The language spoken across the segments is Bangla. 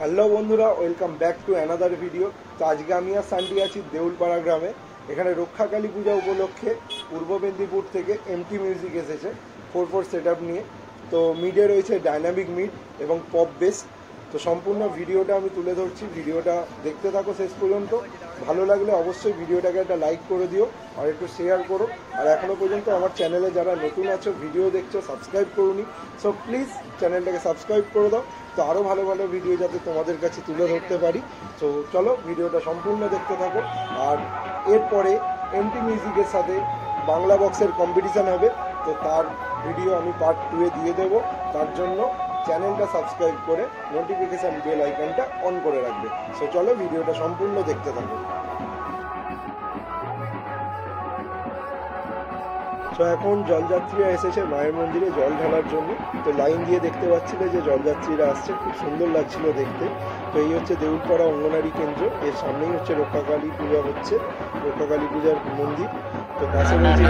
হ্যালো বন্ধুরা, welcome back to another video. তো আজকে আমি আর সান্ডি আছি দেউলপাড়া গ্রামে। এখানে রক্ষাকালী পূজা উপলক্ষে পূর্ব মেদিনীপুর থেকে এমটি মিউজিক এসেছে 4/4 সেট আপ নিয়ে। তো মিডে রয়েছে ডাইনামিক মিড এবং পপ বেস। তো সম্পূর্ণ ভিডিওটা আমি তুলে ধরছি, ভিডিওটা দেখতে থাকো শেষ পর্যন্ত। ভালো লাগলে অবশ্যই ভিডিওটাকে একটা লাইক করে দিও আর একটু শেয়ার করো। আর এখনও পর্যন্ত আমার চ্যানেলে যারা নতুন আছো, ভিডিও দেখছো, সাবস্ক্রাইব করোনি, সো প্লিজ চ্যানেলটাকে সাবস্ক্রাইব করে দাও। তো আরও ভালো ভালো ভিডিও যাতে তোমাদের কাছে তুলে ধরতে পারি। তো চলো ভিডিওটা সম্পূর্ণ দেখতে থাকো। আর এরপরে এমটি মিউজিকের সাথে বাংলা বক্সের কম্পিটিশান হবে, তো তার ভিডিও আমি পার্ট 2-এ দিয়ে দেবো। তার জন্য চ্যানেলটা সাবস্ক্রাইব করে নোটিফিকেশান বেল আইকনটা অন করে রাখবে। সো চলো ভিডিওটা সম্পূর্ণ দেখতে থাকো। তো এখন জলযাত্রীরা এসেছে মায়ের মন্দিরে জল ঢালার জন্য। তো লাইন দিয়ে দেখতে পাচ্ছিলে যে জলযাত্রীরা আসছে, খুব সুন্দর লাগছিল দেখতে। তো এই হচ্ছে দেউলপাড়া অঙ্গনারী কেন্দ্র, এর সামনেই হচ্ছে রক্ষাকালী পূজা হচ্ছে, রক্ষাকালী পূজার মন্দির। তো পাশে রয়েছে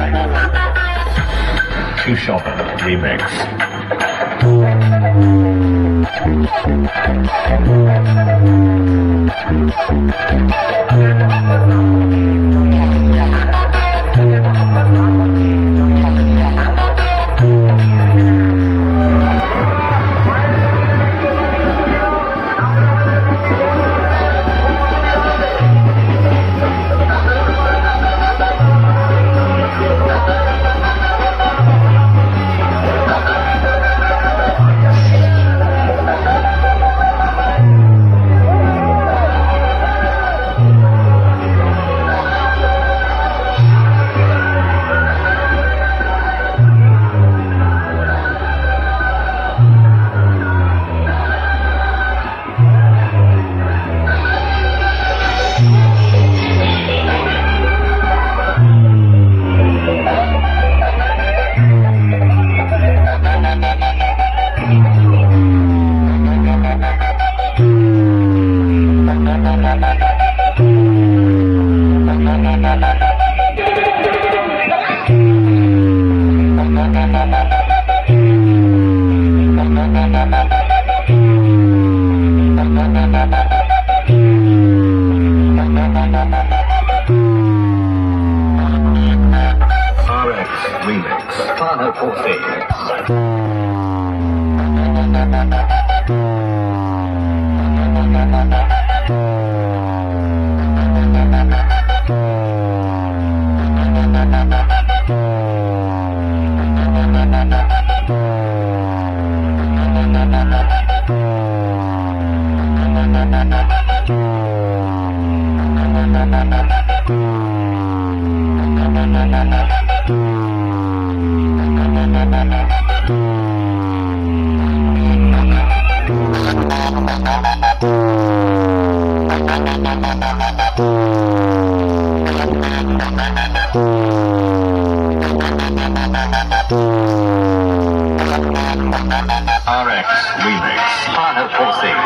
RX Remix, Partner Forcing.